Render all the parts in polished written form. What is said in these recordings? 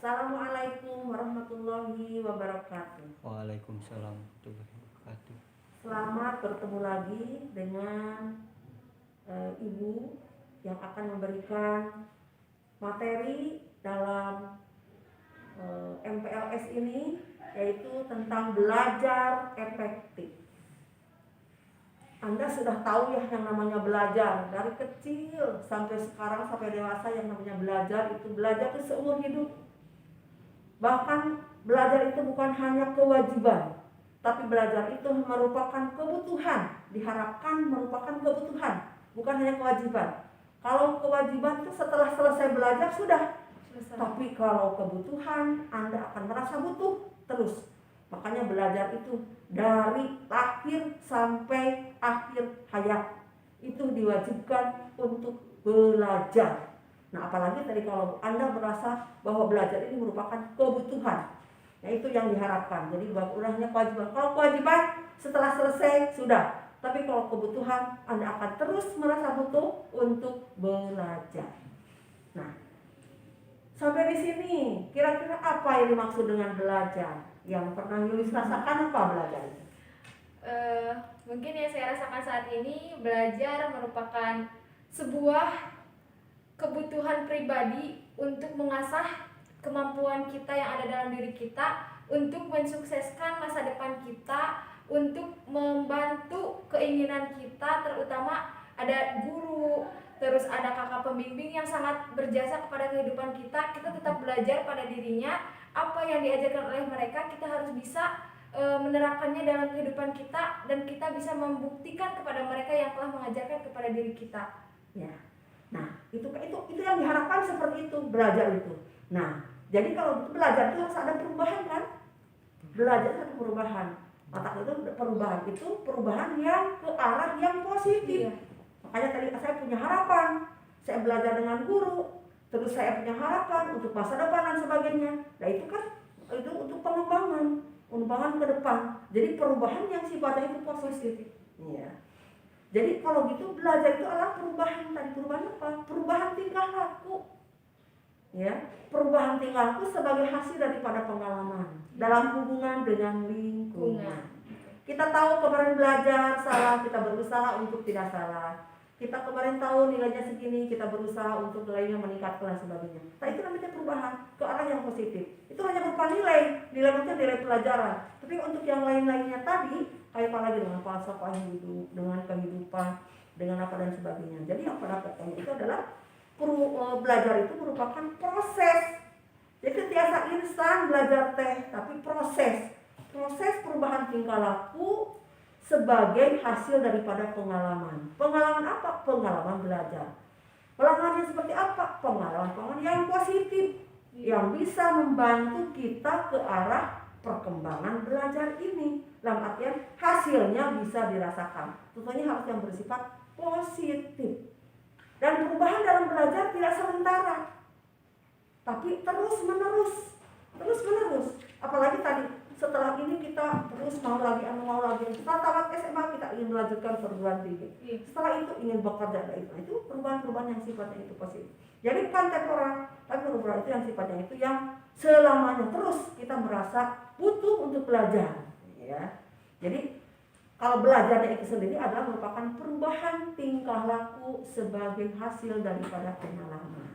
Assalamualaikum warahmatullahi wabarakatuh. Waalaikumsalam warahmatullahi wabarakatuh. Selamat bertemu lagi dengan Ibu yang akan memberikan materi dalam MPLS ini, yaitu tentang belajar efektif. Anda sudah tahu ya yang namanya belajar, dari kecil sampai sekarang sampai dewasa yang namanya belajar itu seumur hidup. Bahkan belajar itu bukan hanya kewajiban, tapi belajar itu merupakan kebutuhan, diharapkan merupakan kebutuhan, bukan hanya kewajiban. Kalau kewajiban itu setelah selesai belajar sudah, tapi kalau kebutuhan Anda akan merasa butuh terus. Makanya belajar itu dari lahir sampai akhir hayat itu diwajibkan untuk belajar. Nah, apalagi tadi kalau Anda merasa bahwa belajar ini merupakan kebutuhan, nah itu yang diharapkan. Jadi ulangnya kewajiban. Kalau kewajiban setelah selesai sudah, tapi kalau kebutuhan Anda akan terus merasa butuh untuk belajar. Nah, sampai di sini kira-kira apa yang dimaksud dengan belajar? Yang pernah Yulis rasakan apa belajar? Mungkin yang saya rasakan saat ini, belajar merupakan sebuah kebutuhan pribadi untuk mengasah kemampuan kita yang ada dalam diri kita, untuk mensukseskan masa depan kita, untuk membantu keinginan kita, terutama ada guru, terus ada kakak pembimbing yang sangat berjasa kepada kehidupan kita. Kita tetap belajar pada dirinya, apa yang diajarkan oleh mereka kita harus bisa menerapkannya dalam kehidupan kita, dan kita bisa membuktikan kepada mereka yang telah mengajarkan kepada diri kita. Ya. Nah, itu yang diharapkan seperti itu, belajar itu. Nah, jadi kalau belajar itu harus ada perubahan kan? Belajar ada perubahan. Maka itu perubahan yang ke arah yang positif. Iya. Makanya tadi saya punya harapan, saya belajar dengan guru, terus saya punya harapan untuk masa depan dan sebagainya. Nah itu kan itu untuk pengembangan ke depan. Jadi perubahan yang sifatnya itu positif. Iya. Jadi kalau gitu belajar itu adalah perubahan. Tadi perubahan apa? Perubahan tingkah laku. Ya, perubahan tingkah laku sebagai hasil daripada pengalaman dalam hubungan dengan lingkungan. Kita tahu kemarin belajar salah, kita berusaha untuk tidak salah. Kita kemarin tahu nilainya segini, kita berusaha untuk nilainya meningkatkan dan sebagainya. Nah itu namanya perubahan ke arah yang positif. Itu hanya berupa nilai maksudnya nilai pelajaran. Tapi untuk yang lain-lainnya tadi, kayak apa lagi dengan falsafah hidup, dengan kehidupan, dengan apa dan sebagainya. Jadi yang pada pokoknya itu adalah belajar itu merupakan proses. Jadi tiasa instan belajar teh, tapi proses perubahan tingkah laku sebagai hasil daripada pengalaman. Pengalaman apa? Pengalaman belajar. Pengalaman yang seperti apa? Pengalaman yang positif yang bisa membantu kita ke arah perkembangan belajar ini. Dalam artian hasilnya bisa dirasakan. Tentunya harus yang bersifat positif. Dan perubahan dalam belajar tidak sementara, tapi terus menerus. Apalagi tadi setelah ini kita terus mau lagi. Setelah tamat SMA kita ingin melanjutkan perguruan tinggi. Setelah itu ingin bekerja. Itu perubahan-perubahan yang sifatnya itu positif. Jadi bukan temporer, tapi perubahan itu yang sifatnya itu yang selamanya terus kita merasa butuh untuk belajar. Ya. Jadi kalau belajarnya itu sendiri adalah merupakan perubahan tingkah laku sebagai hasil daripada pengalaman.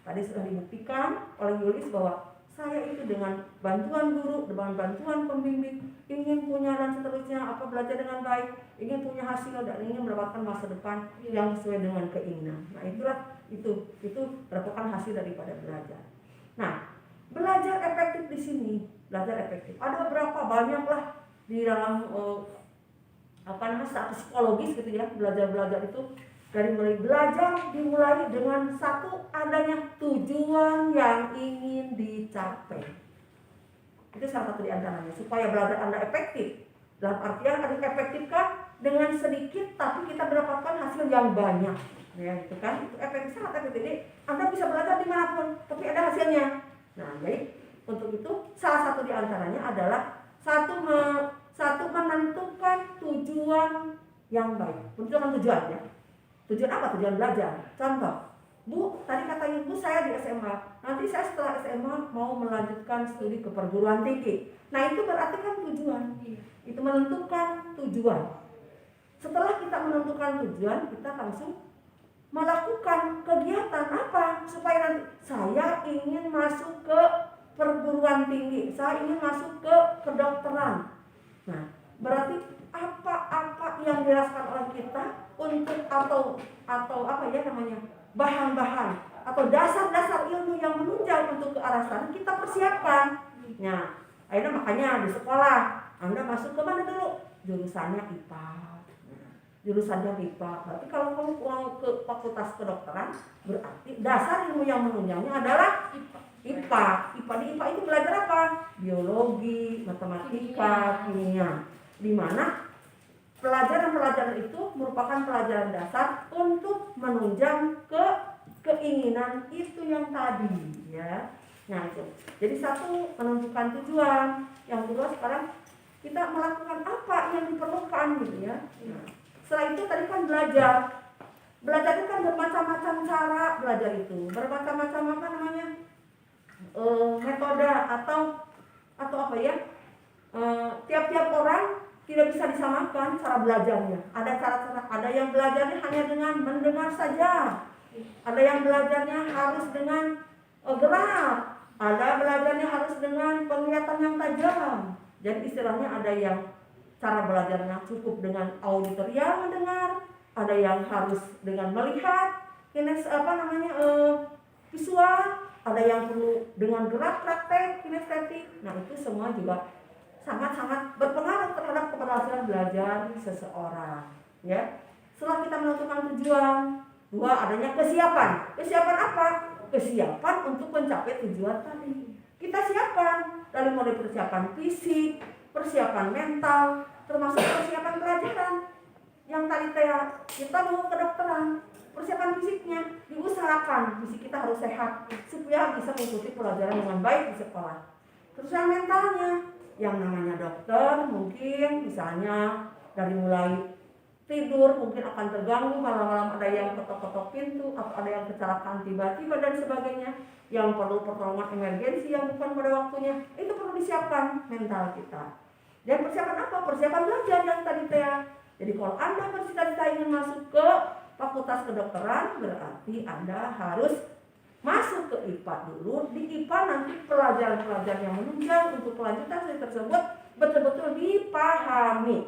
Tadi sudah dibuktikan oleh Yulis bahwa saya itu dengan bantuan guru, dengan bantuan pembimbing ingin punya dan seterusnya belajar dengan baik, ingin punya hasil dan ingin mendapatkan masa depan yang sesuai dengan keinginan. Nah itu merupakan hasil daripada belajar. Nah belajar efektif di sini, belajar efektif. Ada berapa banyak lah di dalam secara psikologis gitu ya, belajar itu dari mulai belajar dimulai dengan satu adanya tujuan yang ingin dicapai. Itu salah satu di antaranya supaya belajar Anda efektif. Dalam artian ada efektifkah dengan sedikit tapi kita mendapatkan hasil yang banyak. Ya itu kan, itu efektif, sangat efektif. Jadi Anda bisa belajar dimanapun tapi ada hasilnya. Nah jadi untuk itu salah satu di antaranya adalah satu menentukan tujuan yang baik. Menentukan tujuan ya. Tujuan apa? Tujuan belajar. Contoh, Bu, tadi katanya Bu saya di SMA, nanti saya setelah SMA mau melanjutkan studi ke perguruan tinggi. Nah itu berarti kan tujuan, itu menentukan tujuan. Setelah kita menentukan tujuan, kita langsung melakukan kegiatan apa supaya nanti saya ingin masuk ke perguruan tinggi, saya ingin masuk ke kedokteran. Nah, berarti apa yang dirasakan oleh kita untuk atau apa ya namanya bahan-bahan atau dasar-dasar ilmu yang menunjang untuk ke arah sana kita persiapkan. Nah, akhirnya makanya di sekolah Anda masuk ke mana dulu? Jurusannya IPA. Jurusannya IPA. Berarti kalau kamu mau ke fakultas kedokteran, berarti dasar ilmu yang menunjangnya adalah IPA. Di IPA itu belajar apa? Biologi, matematika, kimia. Di mana pelajaran-pelajaran itu merupakan pelajaran dasar untuk menunjang ke keinginan itu yang tadi, ya. Nah itu. Jadi satu, menentukan tujuan. Yang kedua, sekarang kita melakukan apa yang diperlukan gitu ya. Nah, setelah itu tadi kan belajar. Belajar itu kan bermacam-macam cara belajar itu. Bermacam-macam apa namanya? Metode atau apa ya? Tiap-tiap orang tidak bisa disamakan cara belajarnya. Ada cara-cara, ada yang belajarnya hanya dengan mendengar saja. Ada yang belajarnya harus dengan gerak. Ada belajarnya harus dengan penglihatan yang tajam. Jadi istilahnya ada yang cara belajarnya cukup dengan auditorial mendengar, ada yang harus dengan melihat, visual, ada yang perlu dengan gerak praktek, kinestetik. Nah itu semua juga sangat-sangat berpengaruh terhadap keberhasilan belajar seseorang. Ya, setelah kita menentukan tujuan, dua adanya kesiapan. Kesiapan apa? Kesiapan untuk mencapai tujuan tadi. Kita siapkan dari mulai persiapan fisik, persiapan mental, termasuk persiapan pelajaran. Yang tadi kita mau kedokteran, persiapan fisiknya diusahakan fisik kita harus sehat supaya bisa mengikuti pelajaran dengan baik di sekolah. Terus yang mentalnya, yang namanya dokter mungkin misalnya dari mulai tidur mungkin akan terganggu, malam-malam ada yang ketok-ketok pintu atau ada yang kecelakaan tiba-tiba dan sebagainya, yang perlu pertolongan emergensi yang bukan pada waktunya, itu perlu disiapkan mental kita. Dan persiapan apa? Persiapan belajar yang tadi Jadi kalau Anda bercita-cita ingin masuk ke fakultas kedokteran, berarti Anda harus masuk ke IPA dulu. Di IPA nanti pelajaran-pelajaran yang menunjang untuk kelanjutan studi tersebut betul-betul dipahami.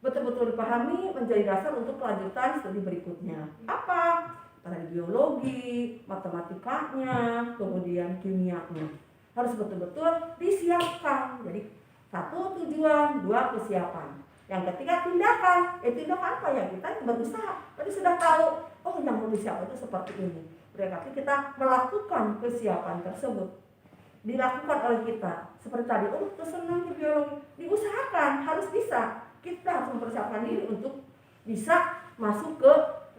Betul-betul dipahami menjadi dasar untuk kelanjutan studi berikutnya. Apa? Dari biologi, matematikanya, kemudian kimianya. Harus betul-betul disiapkan. Jadi satu tujuan, dua kesiapan. Yang ketiga tindakan. Tindakan apa ya? Kita berusaha. Tadi sudah tahu, oh yang mau disiapkan itu seperti ini. Berarti kita melakukan kesiapan tersebut. Dilakukan oleh kita. Seperti tadi, itu senang di biologi. Diusahakan, harus bisa. Kita harus mempersiapkan diri untuk bisa masuk ke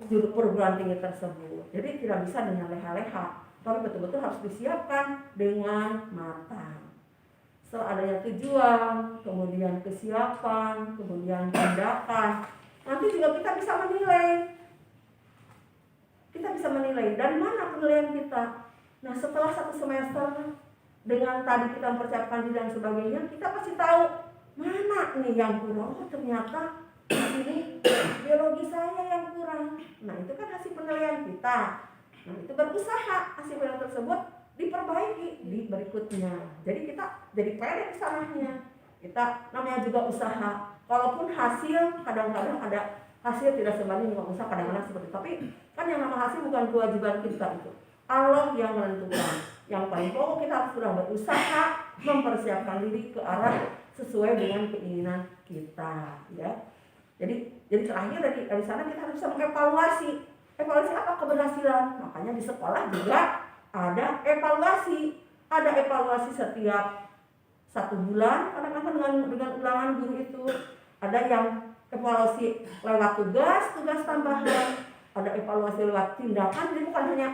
perguruan tinggi tersebut. Jadi tidak bisa dengan leha-leha, tapi betul-betul harus disiapkan dengan matang. Setelah adanya tujuan, kemudian kesiapan, kemudian tindakan, nanti juga kita bisa menilai. Kita bisa menilai dari mana penilaian kita. Nah setelah 1 semester dengan tadi kita mempersiapkan diri dan sebagainya, kita pasti tahu mana nih yang kurang. Oh ternyata ini biologi saya yang kurang. Nah itu kan hasil penilaian kita. Nah itu berusaha hasil penilaian tersebut diperbaiki di berikutnya. Jadi kita jadi pede kesananya. Kita namanya juga usaha. Walaupun hasil kadang-kadang ada hasil tidak sebanding dengan usaha, kadang-kadang seperti itu. Tapi kan yang nama hasil bukan kewajiban kita itu. Allah yang menentukan. Yang paling pokok kita harus sudah berusaha mempersiapkan diri ke arah sesuai dengan keinginan kita, ya. Jadi terakhir dari sana kita harus bisa mengevaluasi. Evaluasi apa? Keberhasilan. Makanya di sekolah juga ada evaluasi. Ada evaluasi setiap 1 bulan, kadang-kadang dengan ulangan guru itu. Ada yang evaluasi lewat tugas tambahan. Ada evaluasi lewat tindakan. Jadi bukan hanya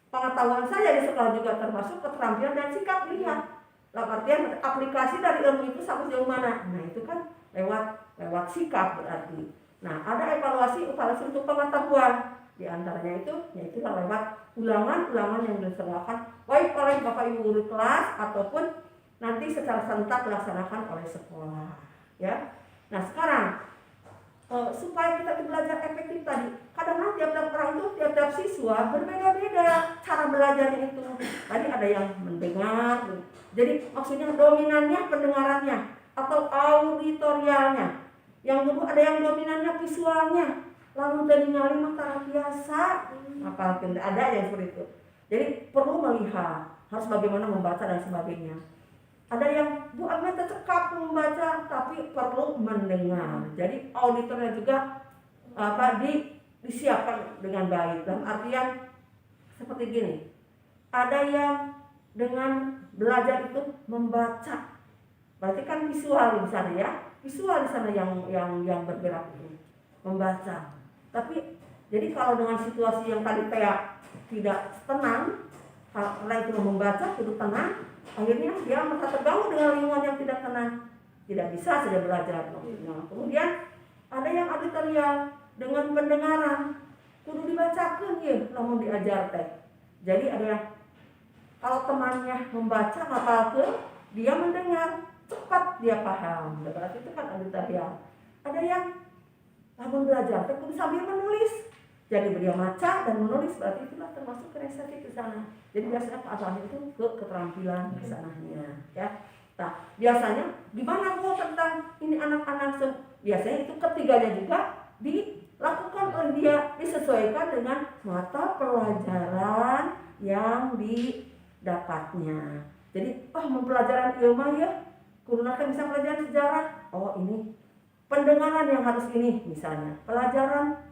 pengetahuan saja di sekolah, juga termasuk keterampilan dan sikap dilihat. Artian aplikasi dari ilmu itu sampai sejauh mana. Nah itu kan lewat sikap berarti. Nah ada evaluasi untuk pengetahuan. Di antaranya itu yaitu lewat ulangan-ulangan yang diselenggarakan baik oleh Bapak Ibu guru kelas ataupun nanti secara serentak dilaksanakan oleh sekolah, ya. Nah sekarang supaya kita belajar efektif tadi, kadang-kadang tiap-tiap orang itu, tiap-tiap siswa berbeda-beda cara belajarnya itu. Tadi ada yang mendengar, jadi maksudnya dominannya pendengarannya atau auditorialnya. Yang kedua ada yang dominannya visualnya, lalu telinga mata biasa, apalagi ada yang seperti itu. Jadi perlu melihat, harus bagaimana membaca dan sebagainya. Ada yang Bu Agnes tercekap membaca tapi perlu mendengar. Jadi auditornya juga disiapkan dengan baik. Dalam artian seperti gini. Ada yang dengan belajar itu membaca. Berarti kan visual di sana ya. Visual di sana yang bergerak itu membaca. Tapi jadi kalau dengan situasi yang tadi kayak tidak tenang, kalau itu membaca kudu tenang, akhirnya dia merasa terganggu dengan lingkungan yang tidak tenang, tidak bisa saja belajar. Nah, kemudian ada yang auditorial dengan pendengaran, kudu dibacakan ya, namun diajar teh. Jadi ada yang kalau temannya membaca ngapalkeun, dia mendengar, cepat dia paham. Berarti itu kan auditorial. Ada yang namun belajar teh kudu sambil menulis. Jadi beliau baca dan menulis, berarti itulah termasuk kinestetik di sana. Jadi biasanya asalnya itu ke keterampilan di sananya, ya. Nah, biasanya gimana kok tentang ini anak-anak biasanya itu ketiganya juga dilakukan oleh dia, disesuaikan dengan mata pelajaran yang didapatnya. Jadi, mempelajaran ilmu ya, kuruna kan bisa pelajaran sejarah. Oh, ini pendengaran yang harus ini misalnya. Pelajaran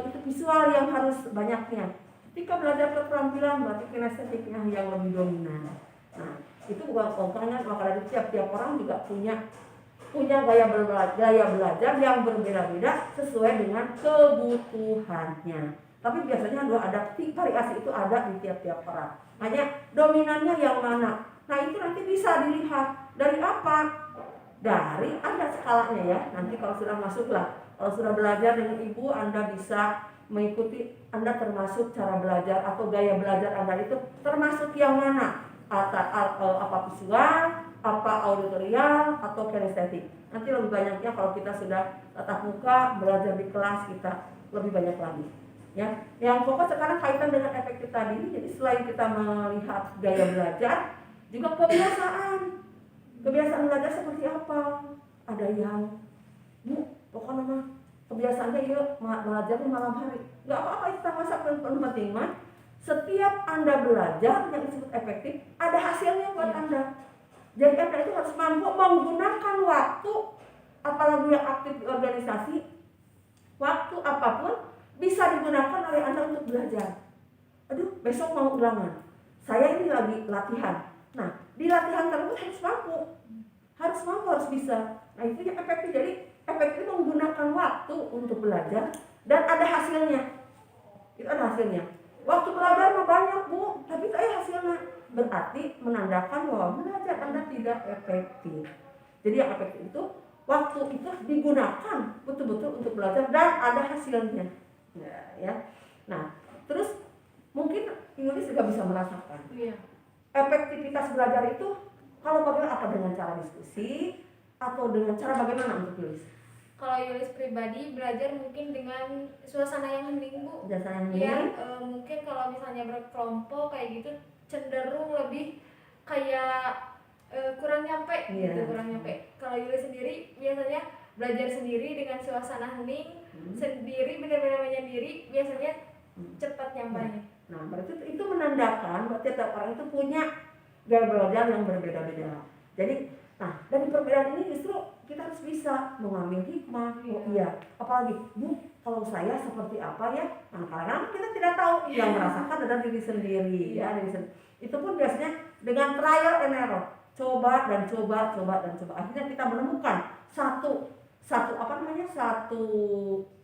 itu visual yang harus banyaknya. Ketika belajar keterampilan berarti kinestetiknya yang lebih dominan. Nah, itu bukan maka dari tiap orang juga punya gaya belajar yang berbeda-beda sesuai dengan kebutuhannya. Tapi biasanya ada variasi itu ada di tiap-tiap orang. Hanya dominannya yang mana? Nah, itu nanti bisa dilihat dari apa? Dari ada skalanya ya. Nanti kalau sudah masuklah. Kalau sudah belajar dengan ibu, Anda bisa mengikuti, Anda termasuk cara belajar atau gaya belajar Anda itu termasuk yang mana? Apa visual, apa auditorial, atau kinestetik. Nanti lebih banyaknya kalau kita sudah tatap muka, belajar di kelas kita lebih banyak lagi. Ya, yang pokok sekarang kaitan dengan efektif tadi. Jadi selain kita melihat gaya belajar, juga kebiasaan belajar seperti apa? Ada yang pokoknya kebiasaannya itu belajar di malam hari. Gak apa-apa, itu masa penting mah. Setiap Anda belajar yang disebut efektif, ada hasilnya buat Anda. Jadi Anda itu harus mampu menggunakan waktu, apalagi yang aktif di organisasi, waktu apapun bisa digunakan oleh Anda untuk belajar. Aduh, besok mau ulangan. Saya ini lagi latihan. Nah, di latihan tersebut harus mampu, harus bisa. Nah, itu yang efektif. Jadi efektif menggunakan waktu untuk belajar dan ada hasilnya. Itu ada hasilnya. Waktu belajar mah banyak Bu, tapi saya hasilnya berarti menandakan bahwa belajar Anda tidak efektif. Jadi yang efektif itu waktu itu digunakan betul-betul untuk belajar dan ada hasilnya. Ya. Nah, terus mungkin Inggris juga bisa merasakan. Iya. Efektivitas belajar itu kalau bagaimana, apa dengan cara diskusi atau dengan cara bagaimana untuk tulis? Kalau Yulis pribadi belajar mungkin dengan suasana yang hening Bu. Ya, mungkin kalau misalnya berkelompok kayak gitu cenderung lebih kayak kurang nyampe gitu, kurang nyampe. Kalau Yulis sendiri biasanya belajar sendiri dengan suasana hening, sendiri benar-benar menyendiri, biasanya cepat nyampainya. Nah, berarti itu menandakan bahwa tiap orang itu punya gaya belajar yang berbeda-beda. Jadi, dari perbedaan ini justru kita harus bisa mengambil hikmah. Oh iya, apalagi Bu, kalau saya seperti apa ya? Nah, kadang-kadang kita tidak tahu, yang merasakan adalah diri sendiri ya, Itu pun biasanya dengan trial and error. Coba dan coba. Akhirnya kita menemukan satu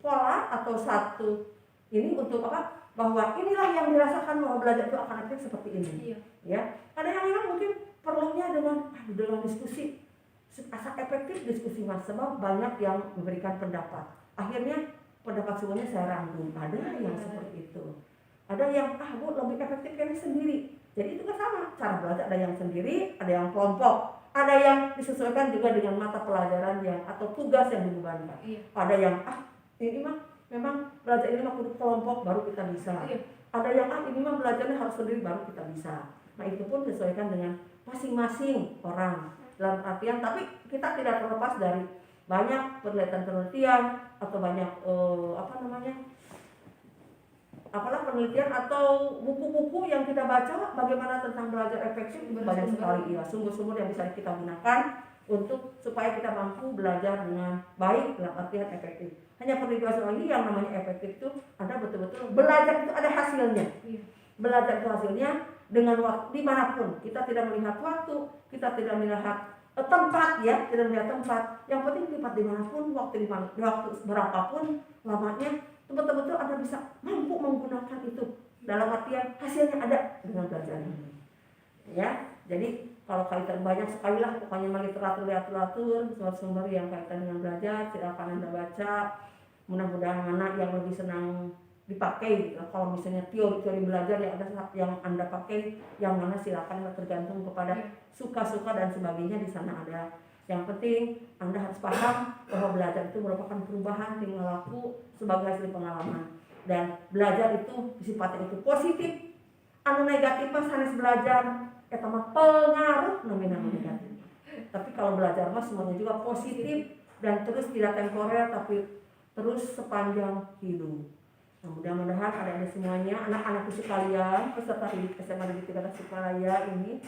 pola atau satu ini untuk apa? Bahwa inilah yang dirasakan bahwa belajar itu akan efektif seperti ini. Iya. Ya, ada yang memang mungkin perlunya dengan diskusi. Asal efektif diskusi Mas, sebab banyak yang memberikan pendapat. Akhirnya pendapat semuanya saya rangkum. Ada yang seperti itu. Ada yang Bu lebih efektif kayaknya sendiri. Jadi itu kan sama cara belajar, ada yang sendiri, ada yang kelompok, ada yang disesuaikan juga dengan mata pelajaran yang atau tugas yang dibebankan. Ada yang ini mah memang belajar ini mah kudu kelompok baru kita bisa. Ada yang ini mah belajarnya harus sendiri baru kita bisa. Nah itu pun disesuaikan dengan masing-masing orang. Dalam artian tapi kita tidak terlepas dari banyak penelitian atau banyak penelitian atau buku-buku yang kita baca bagaimana tentang belajar efektif itu banyak sekali ya, sumber-sumber yang bisa kita gunakan untuk supaya kita mampu belajar dengan baik dalam artian efektif. Hanya perlu dijelaskan lagi yang namanya efektif itu ada betul-betul belajar itu ada hasilnya. Belajar itu hasilnya dengan waktu dimanapun, kita tidak melihat waktu, kita tidak melihat tempat ya, tidak melihat tempat. Yang penting tempat dimanapun, waktu berapapun lamanya, betul-betul Anda bisa mampu menggunakan itu dalam artian hasilnya ada dengan belajar ini. Ya, jadi kalau kaitan banyak sekali lah pokoknya literatur sumber yang kaitan dengan belajar silakan Anda baca. Mudah-mudahan anak yang lebih senang dipakai gitu. Kalau misalnya teori belajar yang ada yang Anda pakai yang mana silakan, tergantung kepada suka-suka dan sebagainya di sana ada. Yang penting Anda harus paham bahwa belajar itu merupakan perubahan tingkah laku sebagai hasil pengalaman, dan belajar itu sifatnya itu positif. Anu negatif mah sanes belajar eta mah pengaruh nominal negatif. Tapi kalau belajar mah semuanya juga positif dan terus tidak temporer tapi terus sepanjang hidup. Nah, mudah-mudahan adik-adik semuanya, anak-anakku sekalian, peserta didik SMA Negeri 3 Tasikmalaya ini,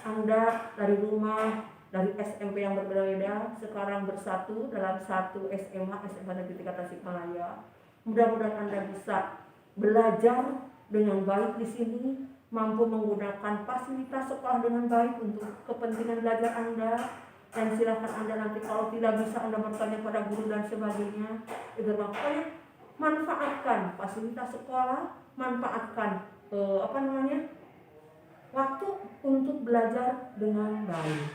Anda dari rumah, dari SMP yang berbeda-beda, sekarang bersatu dalam satu SMA Negeri 3 Tasikmalaya. Mudah-mudahan Anda bisa belajar dengan baik di sini, mampu menggunakan fasilitas sekolah dengan baik untuk kepentingan belajar Anda. Dan silakan Anda nanti kalau tidak bisa Anda bertanya pada guru dan sebagainya. Itu makanya manfaatkan fasilitas sekolah, manfaatkan waktu untuk belajar dengan baik.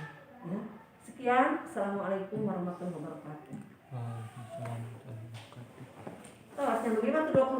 Ya. Sekian, assalamualaikum warahmatullahi wabarakatuh. Waalaikumsalam warahmatullahi wabarakatuh. Yang lebih